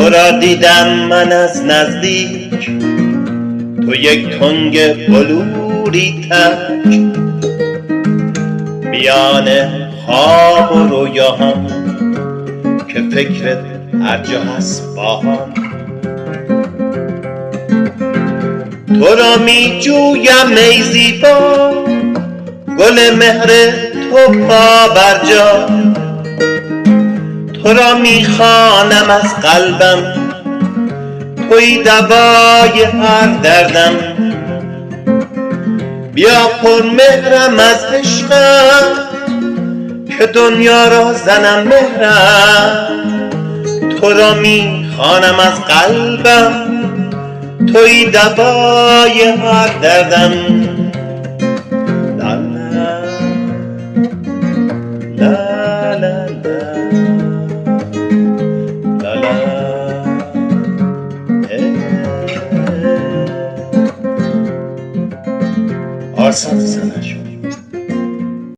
تو را دیدم من از نزدیک، تو یک تنگ بلوری تک، میان خواب و رویاهام که فکرت هر جا هست باهام. تو را می جویم ای زیبا، گل مهر تو پا برجا، تو را می خوانم از قلبم، توی دوای هر دردم. بیا پر مهرم از عشقم که دنیا را زنم مهرم، تو را می خوانم از قلبم، توی دوای هر دردم. لا لا لا لا لا لا. آرسان سنش